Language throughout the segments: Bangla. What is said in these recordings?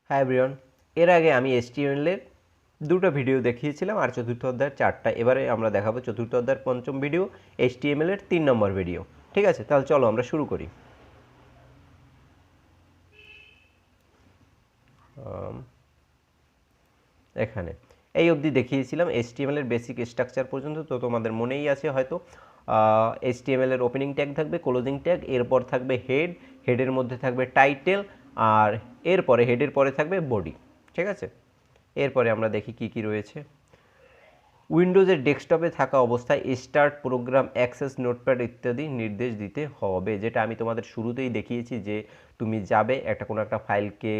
হাই এভরিওয়ান, এর আগে আমি HTML এর দুটো ভিডিও দেখিয়েছিলাম আর চতুর্থ অধ্যায়ের চারটা। এবারে আমরা দেখাবো চতুর্থ অধ্যায়ের পঞ্চম ভিডিও, HTML এর 3 নম্বর ভিডিও। ঠিক আছে, তাহলে চলো আমরা শুরু করি। এখানে এই অবধি দেখিয়েছিলাম HTML এর বেসিক স্ট্রাকচার পর্যন্ত, তো তোমাদের মনেই আছে হয়তো। HTML এর ওপেনিং ট্যাগ থাকবে, ক্লোজিং ট্যাগ, এরপর থাকবে হেড, হেডের মধ্যে থাকবে টাইটেল, আর এরপরে হেডের পরে থাকবে বডি। ঠিক আছে, এরপরে আমরা দেখি কি কি রয়েছে। উইন্ডোজের ডেস্কটপে থাকা অবস্থায় স্টার্ট প্রোগ্রাম অ্যাক্সেস নোটপ্যাড ইত্যাদি নির্দেশ দিতে হবে, যেটা আমি তোমাদের শুরুতেই দেখিয়েছি যে তুমি যাবে কোনো একটা ফাইলকে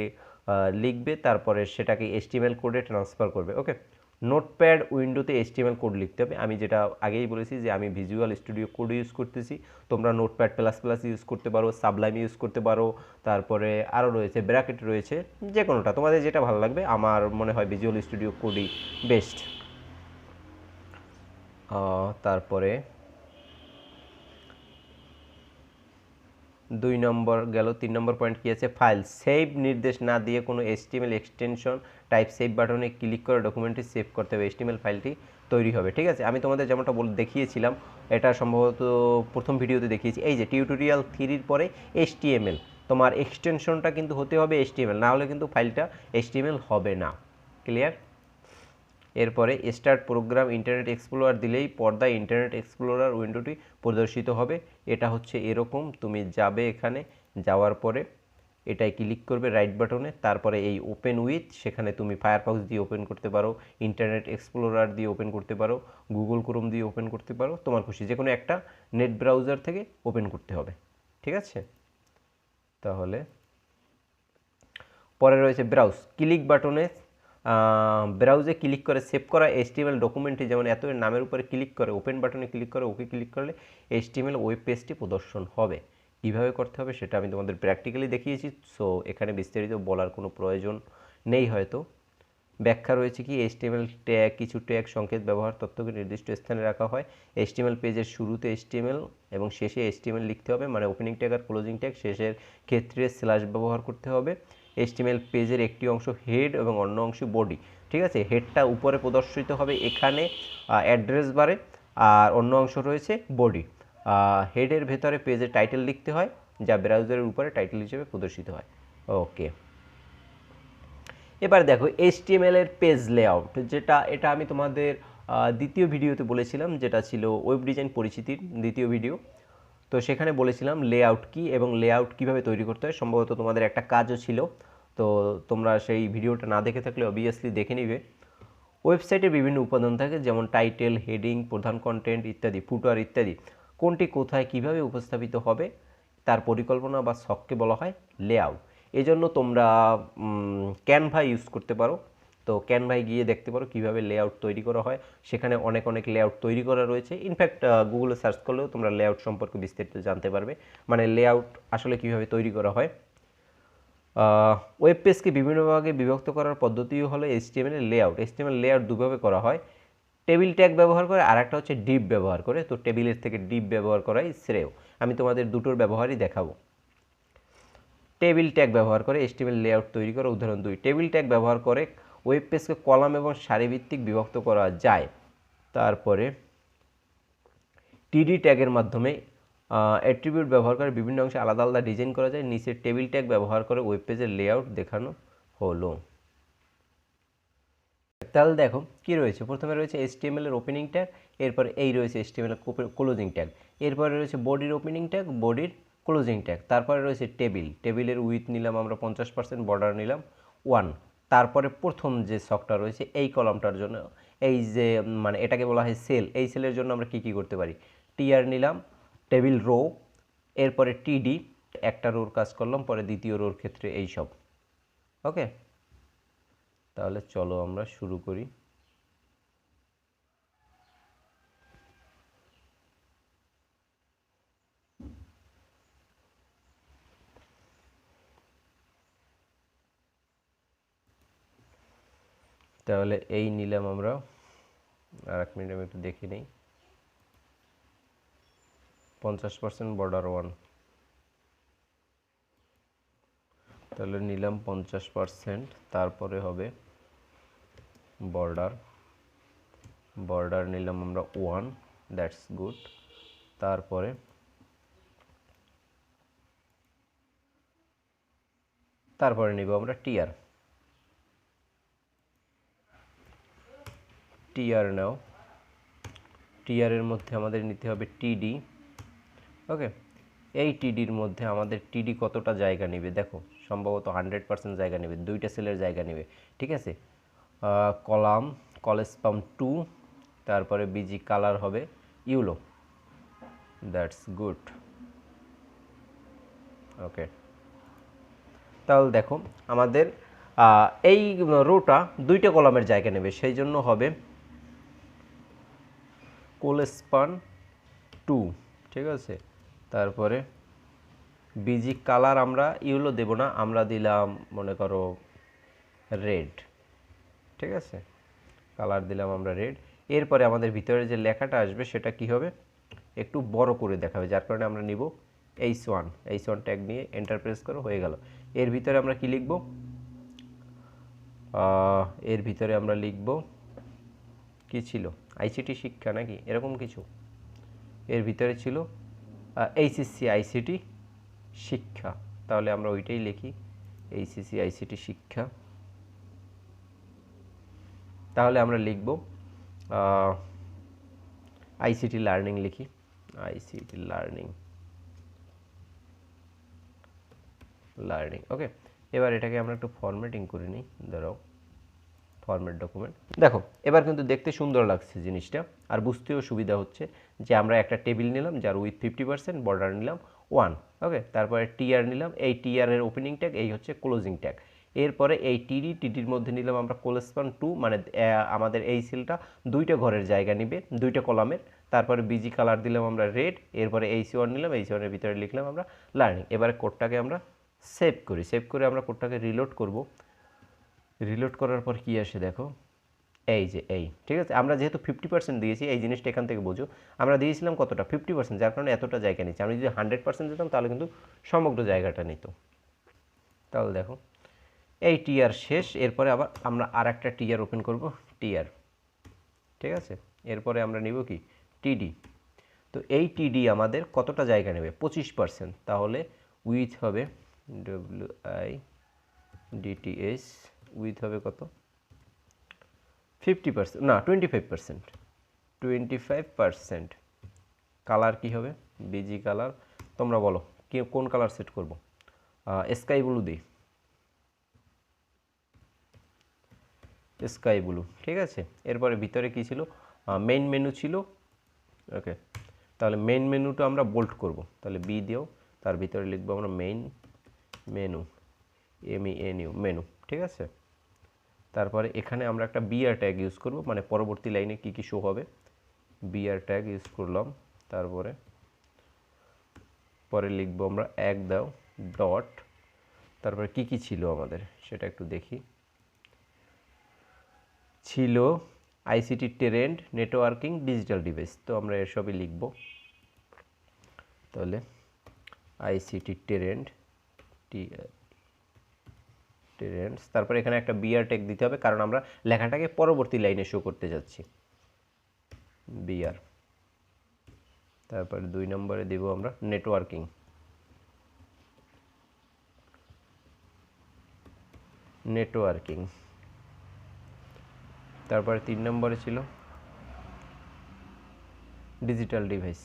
লিখবে, তারপরে সেটাকে HTML কোডে ট্রান্সফার করবে। ওকে, নোটপ্যাড উইন্ডোতে HTML কোড লিখতে হবে। আমি যেটা আগেই বলেছি যে আমি ভিজুয়াল স্টুডিও কোড ইউজ করতেছি, তোমরা নোটপ্যাড প্লাস প্লাস ইউজ করতে পারো, সাবলাইম ইউজ করতে পারো, তারপরে আরও রয়েছে ব্র্যাকেট রয়েছে, যে কোনোটা তোমাদের যেটা ভালো লাগবে। আমার মনে হয় ভিজুয়াল স্টুডিও কোডই বেস্ট। তারপরে 2 নম্বর গেল, 3 নম্বর পয়েন্ট কি আছে, ফাইল সেভ নির্দেশ না দিয়ে কোনো HTML এক্সটেনশন টাইপ সেভ বাটনে ক্লিক করে ডকুমেন্টটি সেভ করতে হবে, HTML ফাইলটি তৈরি হবে। ঠিক আছে, আমি তোমাদের যেমনটা দেখিয়েছিলাম, এটা সম্ভবত প্রথম ভিডিওতে দেখিয়েছি। এই যে টিউটোরিয়াল 3-র পরে HTML, তোমার এক্সটেনশনটা কিন্তু হতে হবে HTML, না হলে কিন্তু ফাইলটা HTML হবে না। ক্লিয়ার? এরপরে স্টার্ট প্রোগ্রাম ইন্টারনেট এক্সপ্লোরার দিলেই পর্দায় ইন্টারনেট এক্সপ্লোরার উইন্ডোটি প্রদর্শিত হবে। এটা হচ্ছে এরকম, তুমি যাবে, এখানে যাওয়ার পরে এটাই ক্লিক করবে রাইট বাটনে, তারপরে এই ওপেন উইথ, সেখানে তুমি ফায়ারফক্স দিয়ে ওপেন করতে পারো, ইন্টারনেট এক্সপ্লোরার দিয়ে ওপেন করতে পারো, গুগল ক্রোম দিয়ে ওপেন করতে পারো, তোমার খুশি, যে কোনো একটা নেট ব্রাউজার থেকে ওপেন করতে হবে। ঠিক আছে, তাহলে পরে রয়েছে ব্রাউজ, ক্লিক বাটনে ব্রাউজে ক্লিক করে সেভ করা HTML ডকুমেন্টটি, যেমন এত এর নামের উপরে ক্লিক করে ওপেন বাটনে ক্লিক করে ওকে ক্লিক করলে HTML ওয়েব পেজটি প্রদর্শন হবে। কীভাবে করতে হবে সেটা আমি তোমাদের প্র্যাকটিক্যালি দেখিয়েছি, সো এখানে বিস্তারিত বলার কোনো প্রয়োজন নেই হয়তো। ব্যাখ্যা রয়েছে কি, HTML ট্যাগ, কিছু ট্যাগ সংকেত ব্যবহার তথ্যকে নির্দিষ্ট স্থানে রাখা হয়। HTML পেজের শুরুতে HTML এবং শেষে HTML লিখতে হবে, মানে ওপেনিং ট্যাগ আর ক্লোজিং ট্যাগ, শেষের ক্ষেত্রে স্ল্যাশ ব্যবহার করতে হবে। HTML পেজের একটি অংশ হেড এবং অন্য অংশ বডি। ঠিক আছে, হেডটা উপরে প্রদর্শিত হবে এখানে অ্যাড্রেস বারে, আর অন্য অংশ রয়েছে বডি। হেডের ভেতরে পেজের টাইটেল লিখতে হয়, যা ব্রাউজারের উপরে টাইটেল হিসেবে প্রদর্শিত হয়। ওকে, এবার দেখো HTML এর পেজ লেআউট, এটা আমি তোমাদের দ্বিতীয় ভিডিওতে বলেছিলাম, যেটা ছিল ওয়েব ডিজাইন পরিচিতির দ্বিতীয় ভিডিও। তো সেখানে বলেছিলাম লেআউট কি এবং লেআউট কিভাবে তৈরি করতে হয়, সম্ভবত তোমাদের একটা কাজও ছিল, তো তোমরা সেই ভিডিওটা না দেখে থাকলে অবভিয়াসলি দেখে নিবে। ওয়েবসাইটে বিভিন্ন উপাদান থাকে, যেমন টাইটেল, হেডিং, প্রধান কন্টেন্ট ইত্যাদি, ফুটার ইত্যাদি। কোনটি কোথায় কিভাবে উপস্থাপিত হবে তার পরিকল্পনা বা ছককে বলা হয় লেআউট। এজন্য তোমরা ক্যানভা ইউজ করতে পারো, তো ক্যানভায় গিয়ে দেখতে পারো কিভাবে লেআউট তৈরি করা হয়, সেখানে অনেক অনেক লেআউট তৈরি করা রয়েছে। ইনফ্যাক্ট গুগলে সার্চ করলেও তোমরা লেআউট সম্পর্কে বিস্তারিত জানতে পারবে, মানে লেআউট আসলে কিভাবে তৈরি করা হয়। ওয়েব পেজকে বিভিন্ন ভাগে বিভক্ত করার পদ্ধতিও হলো HTML এর লেআউট। HTML লেআউট দুভাবে করা হয়, টেবিল ট্যাগ ব্যবহার করে, আর একটা হচ্ছে ডিপ ব্যবহার করে। তো টেবিলের থেকে ডিপ ব্যবহার করাই শ্রেয়, আমি তোমাদের দুটোর ব্যবহারই দেখাবো। টেবিল ট্যাগ ব্যবহার করে HTML লেআউট তৈরি করা, উদাহরণ 2। টেবিল ট্যাগ ব্যবহার করে ওয়েব পেজকে কলাম এবং সারিভিত্তিক বিভক্ত করা যায়। তারপরে টিডি ট্যাগের মাধ্যমে অ্যাট্রিবিউট ব্যবহার করে বিভিন্ন অংশে আলাদা আলাদা ডিজাইন করা যায়। নিচে টেবিল ট্যাগ ব্যবহার করে ওয়েব পেজের লেআউট দেখানো হলো। তাহলে দেখো কি রয়েছে, প্রথমে রয়েছে HTML এর ওপেনিং ট্যাগ, এরপর এই রয়েছে HTML এর ক্লোজিং ট্যাগ, এরপরে রয়েছে বডির ওপেনিং ট্যাগ, বডির ক্লোজিং ট্যাগ, তারপরে রয়েছে টেবিলের উইথ নিলাম আমরা 50%, বর্ডার নিলাম 1। তারপরে প্রথম যে ছকটা রয়েছে এই কলামটার জন্য, এই যে মানে এটাকে বলা হয় সেল, এই সেলের জন্য আমরা কি করতে পারি, টিআর নিলাম, টেবিল রো, এরপরে টিডি, একটা রোর কাজ করলাম, পরে দ্বিতীয় রোর ক্ষেত্রে এই সব। ওকে, তাহলে চলো আমরা শুরু করি। তাহলে এই নিলাম আমরা, আর এক মিনিট আমি একটু দেখে নিই। 50% বর্ডার 1, তাহলে নিলাম 50%, তারপরে হবে বর্ডার, বর্ডার নিলাম আমরা 1, দ্যাটস গুড। তারপরে নিব আমরা টিআর, টিআর নাও, টিআরের মধ্যে আমাদের নিতে হবে টিডি। ওকে, এই টিডির মধ্যে আমাদের টিডি কতটা জায়গা নেবে দেখো, সম্ভবত 100% জায়গা নেবে, 2টা সেলের জায়গা নেবে, ঠিক আছে। কলাম কলেস্পাম 2, তারপরে বিজি কালার হবে ইউলো, দ্যাটস গুড। ওকে, তাহলে দেখো আমাদের এই রোটা 2টা কলামের জায়গা নেবে, সেই জন্য হবে কোলেস্পান 2, ঠিক আছে। তারপরে বিজি কালার আমরা ইউলো দেব না, আমরা দিলাম মনে করো রেড, ঠিক আছে, কালার দিলাম আমরা রেড। এরপরে আমাদের ভিতরে যে লেখাটা আসবে সেটা কি হবে, একটু বড় করে দেখাবে, যার কারণে আমরা নিব H1 ট্যাগ নিয়ে এন্টার প্রেস করো, হয়ে গেল। এর ভিতরে আমরা কি লিখব, এর ভিতরে আমরা লিখব কি ছিল, আইসিটি শিক্ষা নাকি এরকম কিছু, এর ভিতরে ছিল HSC ICT শিক্ষা, তাহলে আমরা ওইটাই লিখি, HSC ICT শিক্ষা। তাহলে আমরা লিখব আইসিটি লার্নিং, লিখি আইসিটি লার্নিং। ওকে, এবার এটাকে আমরা একটু ফরম্যাটিং করে নিই, ধরো ফরম্যাট ডকুমেন্ট। দেখো এবার কিন্তু দেখতে সুন্দর লাগছে জিনিসটা, আর বুঝতেও সুবিধা হচ্ছে যে আমরা একটা টেবিল নিলাম যার উইথ 50%, বর্ডার নিলাম 1, ওকে। তারপরে টিআর নিলাম, এই টিআর এর ওপেনিং ট্যাগ, এই হচ্ছে ক্লোজিং ট্যাগ। এরপরে এই টিডির মধ্যে নিলাম আমরা কোলেস্পান 2, মানে আমাদের এই সেলটা 2টা ঘরের জায়গা নেবে, 2টা কলামের। তারপরে বিজি কালার দিলাম আমরা রেড, এরপরে H1 নিলাম, H1 এর ভিতরে লিখলাম আমরা লার্নিং। এবারে কোডটাকে আমরা সেভ করি, সেভ করে আমরা কোডটাকে রিলোড করব। রিলোড করার পর কি আসে দেখো, এই যে এই, ঠিক আছে। আমরা যেহেতু 50% দিয়েছি, এই জিনিসটা এখান থেকে বোঝো, আমরা দিয়েছিলাম কতটা 50%, যার কারণে এতটা জায়গা নিচ্ছে। আমি যদি 100% দিতাম তাহলে কিন্তু সমগ্র জায়গাটা নিত। তাহলে দেখো এই টিআর শেষ, এরপরে আবার আমরা আর একটা টিআর ওপেন করব, টিআর, ঠিক আছে। এরপরে আমরা নিব কি টিডি, তো এই টিডি আমাদের কতটা জায়গা নেবে 25%, তাহলে উইথ হবে WIDTH, উইথ হবে কত 50%, না 25%, কালার কি হবে বিজি কালার, তোমরা বলো কি কোন কালার সেট করব, স্কাই ব্লু দিই, স্কাই ব্লু, ঠিক আছে। এরপরে ভিতরে কি ছিল, মেইন মেনু ছিল, ওকে। তাহলে মেইন মেনুটা আমরা বোল্ড করব, তাহলে বি দিও, তার ভিতরে লিখবো আমরা মেইন মেনু, MENU মেনু, ঠিক আছে। তারপরে এখানে আমরা একটা বিআর ট্যাগ ইউজ করব, মানে পরবর্তী লাইনে কি কি শো হবে, বিআর ট্যাগ ইউজ করলাম। তারপরে পরে লিখবো আমরা এক দাও ডট, তারপরে কি কি ছিল আমাদের সেটা একটু দেখি, ছিল ICT trend, networking, digital device, তো আমরা এসবই লিখব। তাহলে আইসিটি ট্রেন্ড, তারপরে এখানে একটা বিআর ট্যাগ দিতে হবে, কারণ আমরা লেখাটাকে পরবর্তী লাইনে শো করতে যাচ্ছি, বিআর। তারপরে 2 নম্বরে দেব আমরা নেটওয়ার্কিং, তারপরে 3 নম্বরে ছিল ডিজিটাল ডিভাইস,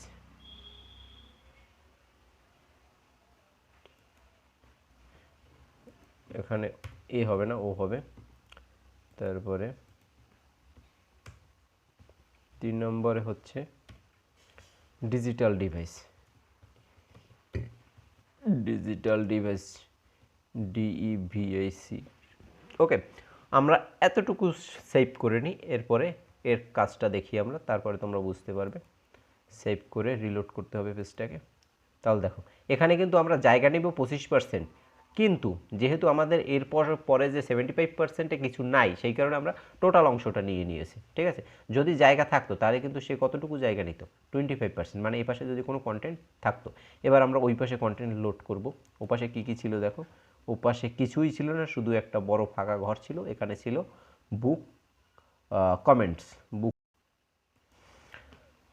এখানে এ হবে না ও হবে। তারপরে 3 নম্বরে হচ্ছে ডিজিটাল ডিভাইস, DEVIC, ওকে। আমরা এতটুকু সেভ করে নিই, এরপরে এর কাজটা দেখি আমরা, তারপরে তোমরা বুঝতে পারবে। সেভ করে রিলোড করতে হবে পেজটাকে। তাহলে দেখো এখানে কিন্তু আমরা জায়গা নেব 25%, কিন্তু যেহেতু আমাদের এরপর পরে যে 75%-এ কিছু নাই, সেই কারণে আমরা টোটাল অংশটা নিয়েছি, ঠিক আছে। যদি জায়গা থাকতো তাহলে কিন্তু সে কতটুকু জায়গা নিত 25%, মানে এই পাশে যদি কোনো কন্টেন্ট থাকতো। এবার আমরা ওই পাশে কন্টেন্ট লোড করব, ও পাশে কী কী ছিল দেখো, ওপাশে কিছুই ছিল না, শুধু একটা বড় ফাঁকা ঘর ছিল, এখানে ছিল বুক কমেন্টস বুক।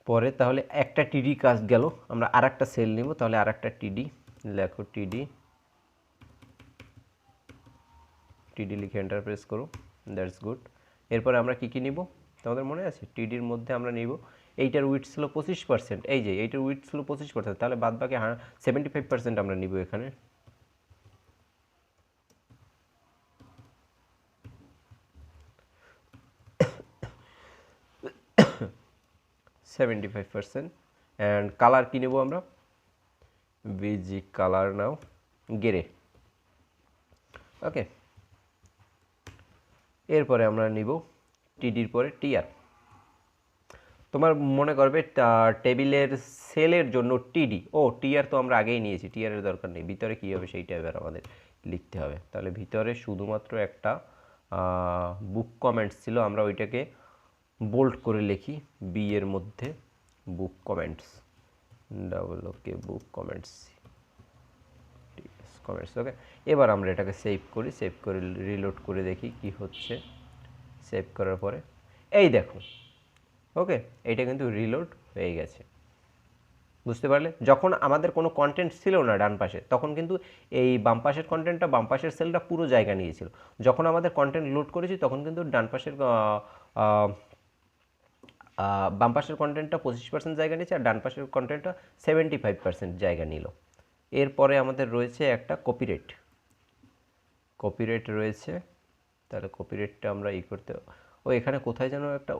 পরে তাহলে একটা টিডি কাজ গেল, আমরা আর একটা সেল নিব, তাহলে আর একটা টিডি লেখো, টিডি লিখে এন্টার প্রেস করো, দ্যাটস গুড। এরপরে আমরা কি কি নিব তোমাদের মনে আছে? টিডির মধ্যে আমরা নিব এইটার উইথ ছিল 25%, এই যে এইটার উইথ ছিল 25%, তাহলে বাদ বাকি 75% আমরা নিব এখানে। 75%। অ্যান্ড কালার কি নেব আমরা? বিজি কালার নাও গেরে, ওকে। এরপরে আমরা নিব টিডির পরে টিআর। তোমার মনে করবে টেবিলের সেলের জন্য টিডি, ও টিআর তো আমরা আগেই নিয়েছি, টিআরের দরকার নেই। ভিতরে কী হবে সেইটা এবার আমাদের লিখতে হবে। তাহলে ভিতরে শুধুমাত্র একটা বুক কমেন্টস ছিল, আমরা ওইটাকে বোল্ড করে লিখি, বি এর মধ্যে বুক কমেন্টস, ডাবল ওকে বুক কমেন্টস কমেন্টস, ওকে। এবার আমরা এটাকে সেভ করি, সেভ করে রিলোড করে দেখি কি হচ্ছে। সেভ করার পরে এই দেখো, ওকে, এইটা কিন্তু রিলোড হয়ে গেছে। বুঝতে পারলে? যখন আমাদের কোনো কন্টেন্ট ছিল না ডান পাশে, তখন কিন্তু এই বাম পাশের কন্টেন্টটা, বাম পাশের সেলটা পুরো জায়গা নিয়েছিল। যখন আমাদের কন্টেন্ট লোড করেছি তখন কিন্তু ডান পাশের বাম পাশের কন্টেন্টটা 25% জায়গা নিয়েছে, আর ডান পাশের কন্টেন্টটা 75% জায়গা নিল। এরপরে আমাদের রয়েছে একটা কপিরাইট রয়েছে। তাহলে কপিরাইটটা আমরা করতে, ও এখানে কোথায় যেন একটা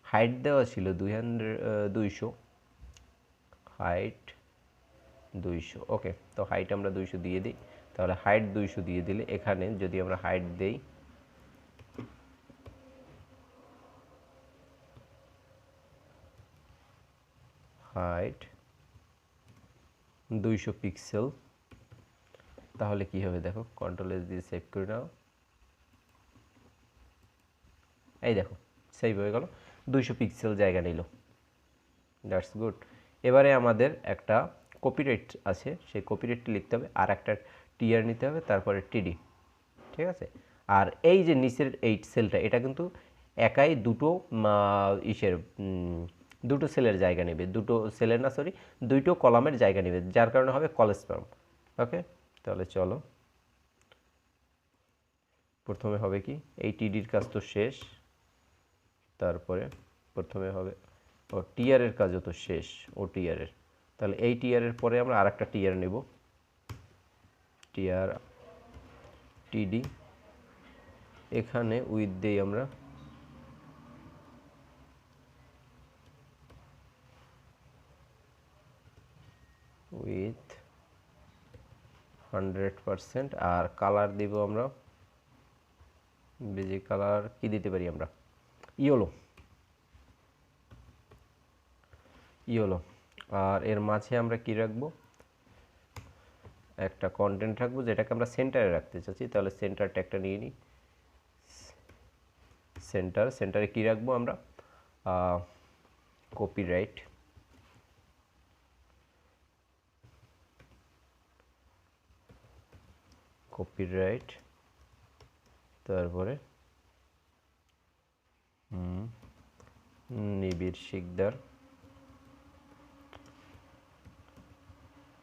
হাইট দেওয়া ছিল 200, হাইট 200, ওকে। তো হাইট আমরা 200 দিয়ে দিই। তাহলে হাইট 200 দিয়ে দিলে এখানে যদি আমরা হাইট দেই, হাইট 200 পিক্সেল, তাহলে কি হবে দেখো, কন্ট্রোল এস দিয়ে সেভ করে নাও। এই দেখো সেভ হয়ে গেল, 200 পিক্সেল জায়গা নিল, দ্যাটস গুড। এবারে আমাদের একটা কপিরাইট আছে, সেই কপিরাইটটি লিখতে হবে, আর একটা টিআর নিতে হবে, তারপরে টিডি, ঠিক আছে। আর এই যে নিচের এই সেলটা, এটা কিন্তু একাই দুটো সেলের জায়গা নেবে, দুটো কলামের জায়গা নেবে, যার কারণে হবে কলস্পার্ম, ওকে। তাহলে চলো, প্রথমে হবে কি, এই টিডির কাজ তো শেষ, তারপরে প্রথমে হবে ও টিআরের কাজও তো শেষ, ও টিআরের। তাহলে এই টিআরের পরে আমরা আর একটা টিআর নেব, টিআর টিডি, এখানে উইথ দেই আমরা উইথ 100%, আর কালার দিব আমরা বেজি কালার, কি দিতে পারি আমরা, ইয়েলো। আর এর মাঝে আমরা কি রাখবো, একটা কন্টেন্ট রাখবো যেটাকে আমরা সেন্টারে রাখতে চাচ্ছি। তাহলে সেন্টার ট্যাগটা নিয়ে নিই, সেন্টারে কি রাখবো আমরা, কপিরাইট, তারপরে নিবির শিকদার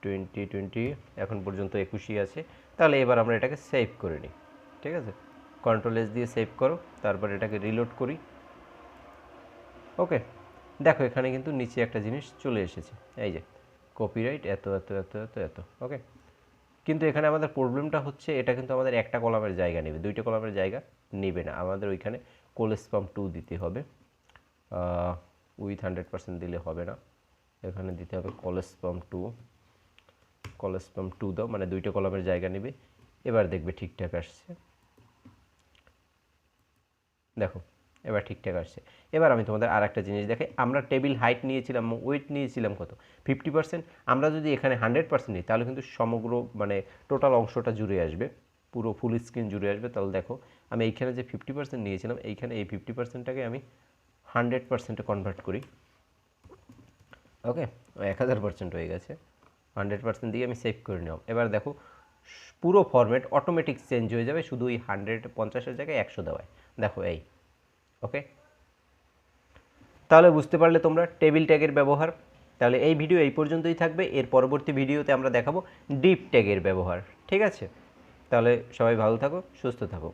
2020, এখন পর্যন্ত 21ই আছে। তাহলে এবার আমরা এটাকে সেভ করে নিই, ঠিক আছে। কন্ট্রোল এস দিয়ে সেভ করো, তারপর এটাকে রিলোড করি, ওকে। দেখো এখানে কিন্তু নিচে একটা জিনিস চলে এসেছে, এই যে কপিরাইট এত এত এত এত এত, ওকে। কিন্তু এখানে আমাদের প্রবলেমটা হচ্ছে, এটা কিন্তু আমাদের একটা কলামের জায়গা নেবে, দুইটা কলামের জায়গা নেবে না। আমাদের ওইখানে কোলেস্পাম 2 দিতে হবে, উইথ 100% দিলে হবে না, এখানে দিতে হবে কোলেস্পাম 2 দাও, মানে দুইটা কলামের জায়গা নেবে। এবার দেখবে ঠিকঠাক আসছে, দেখো এবার ঠিকঠাক আসছে। এবার আমি তোমাদের আর একটা জিনিস দেখাই, আমরা টেবিল হাইট নিয়েছিলাম, ওয়েট নিয়েছিলাম কত, 50%। আমরা যদি এখানে 100% নিই, তাহলে কিন্তু সমগ্র মানে টোটাল অংশটা জুড়ে আসবে, পুরো ফুল স্ক্রিন জুড়ে আসবে। তাহলে দেখো আমি এইখানে যে 50% নিয়েছিলাম, এইখানে এই 50%টাকে আমি 100%-এ কনভার্ট করি, ওকে। 1000% হয়ে গেছে, 100% দিয়ে আমি সেভ করে নিলাম। এবার দেখো পুরো ফরম্যাট অটোমেটিক চেঞ্জ হয়ে যাবে শুধু ওই 150-এর জায়গায় 100 দেওয়ায়। দেখো এই, ওকে। তাহলে বুঝতে পারলে তোমরা টেবিল ট্যাগের ব্যবহার। তাহলে এই ভিডিও এই পর্যন্তই থাকবে, এর পরবর্তী ভিডিওতে আমরা দেখাবো ডিপ ট্যাগের ব্যবহার, ঠিক আছে? তাহলে সবাই ভালো থাকো, সুস্থ থাকো।